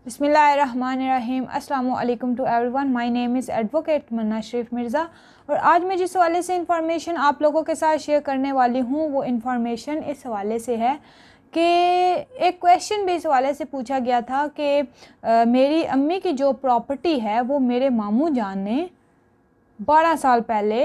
बिस्मिल्लाहिर्रहमानिर्रहीम। अस्सलाम वालेकुम to everyone. My name is advocate Manna Sharif Mirza और आज मैं जिस हवाले से इंफॉर्मेशन आप लोगों के साथ शेयर करने वाली हूँ वो इंफॉर्मेशन इस हवाले से है कि एक क्वेश्चन भी इस हवाले से पूछा गया था कि मेरी अम्मी की जो प्रॉपर्टी है वो मेरे मामू जान ने 12 साल पहले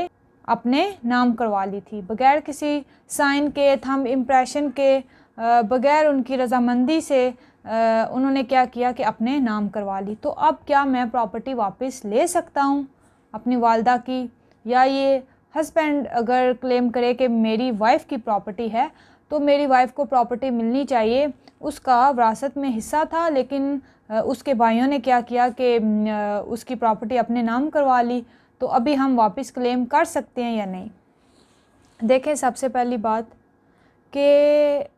अपने नाम करवा ली थी, बग़ैर किसी साइन के, थंब इम्प्रेशन के, बग़ैर उनकी रज़ामंदी से उन्होंने क्या किया कि अपने नाम करवा ली। तो अब क्या मैं प्रॉपर्टी वापस ले सकता हूँ अपनी वालदा की, या ये हस्बैंड अगर क्लेम करे कि मेरी वाइफ़ की प्रॉपर्टी है तो मेरी वाइफ़ को प्रॉपर्टी मिलनी चाहिए। उसका विरासत में हिस्सा था लेकिन उसके भाइयों ने क्या किया कि उसकी प्रॉपर्टी अपने नाम करवा ली। तो अभी हम वापस क्लेम कर सकते हैं या नहीं। देखें, सबसे पहली बात कि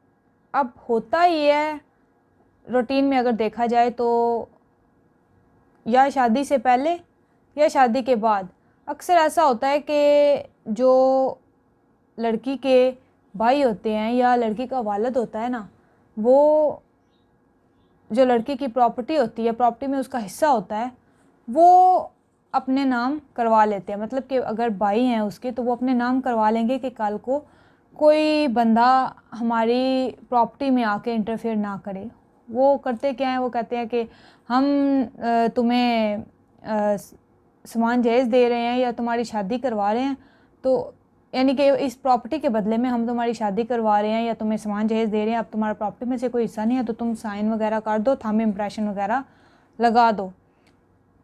अब होता ही है रूटीन में, अगर देखा जाए तो या शादी से पहले या शादी के बाद अक्सर ऐसा होता है कि जो लड़की के भाई होते हैं या लड़की का वालिद होता है ना, वो जो लड़की की प्रॉपर्टी होती है, प्रॉपर्टी में उसका हिस्सा होता है, वो अपने नाम करवा लेते हैं। मतलब कि अगर भाई हैं उसके तो वो अपने नाम करवा लेंगे कि कल को कोई बंदा हमारी प्रॉपर्टी में आके इंटरफेयर ना करे। वो करते क्या हैं, वो कहते हैं कि हम तुम्हें सामान जहेज़ दे रहे हैं या तुम्हारी शादी करवा रहे हैं, तो यानी कि इस प्रॉपर्टी के बदले में हम तुम्हारी शादी करवा रहे हैं या तुम्हें सामान जहेज़ दे रहे हैं, अब तुम्हारा प्रॉपर्टी में से कोई हिस्सा नहीं है तो तुम साइन वगैरह कर दो, थंब इम्प्रेशन वगैरह लगा दो।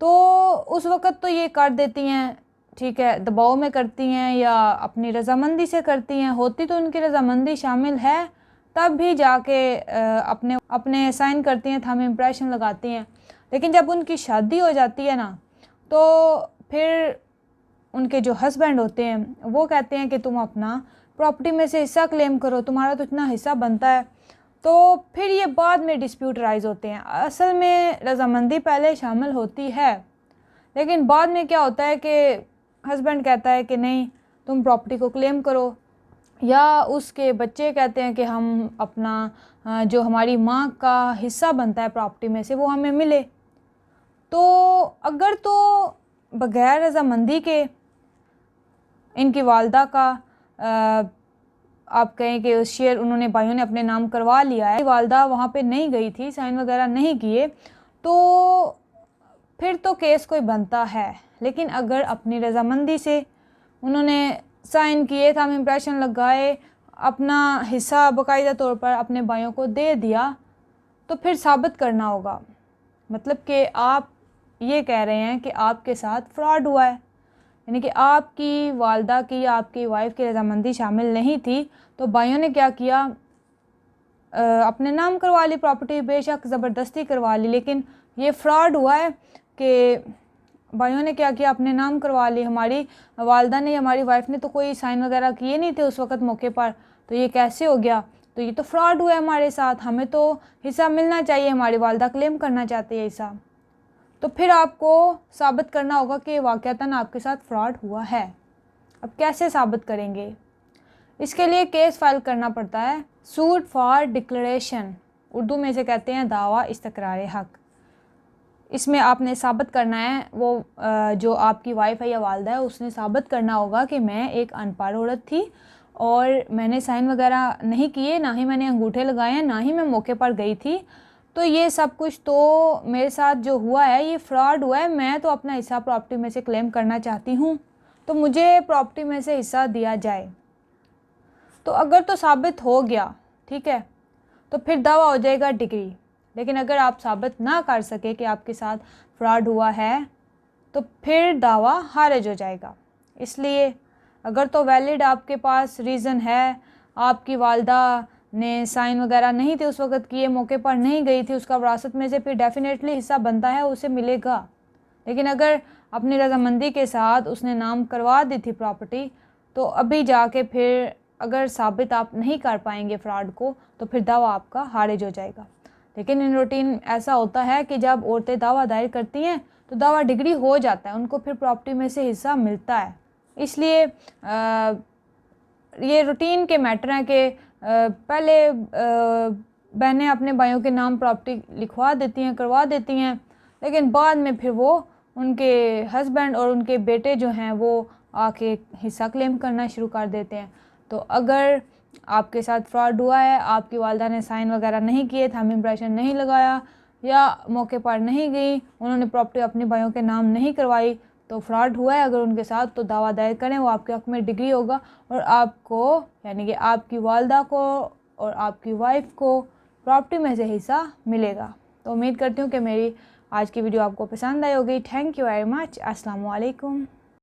तो उस वक़्त तो ये कर देती हैं, ठीक है, दबाव में करती हैं या अपनी रज़ामंदी से करती हैं। होती तो उनकी रज़ामंदी शामिल है, तब भी जाके अपने अपने साइन करती हैं, थंब इम्प्रेशन लगाती हैं। लेकिन जब उनकी शादी हो जाती है ना, तो फिर उनके जो हस्बैंड होते हैं वो कहते हैं कि तुम अपना प्रॉपर्टी में से हिस्सा क्लेम करो, तुम्हारा तो इतना हिस्सा बनता है। तो फिर ये बाद में डिस्प्यूट राइज़ होते हैं। असल में रज़ामंदी पहले शामिल होती है, लेकिन बाद में क्या होता है कि हस्बैंड कहता है कि नहीं, तुम प्रॉपर्टी को क्लेम करो, या उसके बच्चे कहते हैं कि हम अपना जो हमारी माँ का हिस्सा बनता है प्रॉपर्टी में से वो हमें मिले। तो अगर तो बग़ैर रज़ामंदी के इनकी वालदा का आप कहें कि उस शेयर उन्होंने भाइयों ने अपने नाम करवा लिया है, वालदा वहाँ पे नहीं गई थी, साइन वगैरह नहीं किए, तो फिर तो केस कोई बनता है। लेकिन अगर अपनी रज़ामंदी से उन्होंने साइन किए, थंब इम्प्रेशन लगाए, अपना हिस्सा बाकायदा तौर पर अपने भाइयों को दे दिया, तो फिर साबित करना होगा। मतलब कि आप ये कह रहे हैं कि आपके साथ फ्रॉड हुआ है, यानी कि आपकी वालदा की या आपकी वाइफ़ की रज़ामंदी शामिल नहीं थी, तो भाइयों ने क्या किया, अपने नाम करवा ली प्रॉपर्टी, बेशक ज़बरदस्ती करवा ली, लेकिन ये फ्रॉड हुआ है कि भाइयों ने क्या किया, अपने नाम करवा ली। हमारी वालदा ने, हमारी वाइफ़ ने तो कोई साइन वगैरह किए नहीं थे उस वक़्त मौके पर, तो ये कैसे हो गया? तो ये तो फ्रॉड हुआ है हमारे साथ, हमें तो हिस्सा मिलना चाहिए, हमारी वालदा क्लेम करना चाहती है हिस्सा। तो फिर आपको साबित करना होगा कि वाक़तन आपके साथ फ्रॉड हुआ है। अब कैसे साबित करेंगे? इसके लिए केस फाइल करना पड़ता है, सूट फॉर डिक्लेरेशन, उर्दू में से कहते हैं दावा इस्तकरार हक़। इसमें आपने साबित करना है, वो जो आपकी वाइफ़ है या वालदा है उसने साबित करना होगा कि मैं एक अनपढ़ औरत थी और मैंने साइन वगैरह नहीं किए, ना ही मैंने अंगूठे लगाए हैं, ना ही मैं मौके पर गई थी। तो ये सब कुछ तो मेरे साथ जो हुआ है ये फ्रॉड हुआ है, मैं तो अपना हिस्सा प्रॉपर्टी में से क्लेम करना चाहती हूँ, तो मुझे प्रॉपर्टी में से हिस्सा दिया जाए। तो अगर तो साबित हो गया, ठीक है, तो फिर दावा हो जाएगा डिग्री। लेकिन अगर आप साबित ना कर सके कि आपके साथ फ्रॉड हुआ है तो फिर दावा खारिज हो जाएगा। इसलिए अगर तो वैलिड आपके पास रीज़न है, आपकी वालदा ने साइन वगैरह नहीं थे उस वक़्त किए, मौके पर नहीं गई थी, उसका विरासत में से फिर डेफिनेटली हिस्सा बनता है, उसे मिलेगा। लेकिन अगर अपनी रज़ामंदी के साथ उसने नाम करवा दी थी प्रॉपर्टी, तो अभी जाके फिर अगर साबित आप नहीं कर पाएंगे फ्रॉड को, तो फिर दावा आपका खारिज हो जाएगा। लेकिन इन रूटीन ऐसा होता है कि जब औरतें दावा दायर करती हैं तो दावा डिग्री हो जाता है, उनको फिर प्रॉपर्टी में से हिस्सा मिलता है। इसलिए ये रूटीन के मैटर हैं कि पहले बहनें अपने भाइयों के नाम प्रॉपर्टी लिखवा देती हैं, करवा देती हैं, लेकिन बाद में फिर वो उनके हस्बैंड और उनके बेटे जो हैं वो आके हिस्सा क्लेम करना शुरू कर देते हैं। तो अगर आपके साथ फ्रॉड हुआ है, आपकी वालिदा ने साइन वगैरह नहीं किए, थंब इम्प्रेशन नहीं लगाया या मौके पर नहीं गई, उन्होंने प्रॉपर्टी अपने भाइयों के नाम नहीं करवाई, तो फ्रॉड हुआ है अगर उनके साथ, तो दावा दायर करें, वो आपके हक़ में डिग्री होगा और आपको यानी कि आपकी वालिदा को और आपकी वाइफ को प्रॉपर्टी में से हिस्सा मिलेगा। तो उम्मीद करती हूँ कि मेरी आज की वीडियो आपको पसंद आई होगी। Thank you very much. अस्सलाम वालेकुम।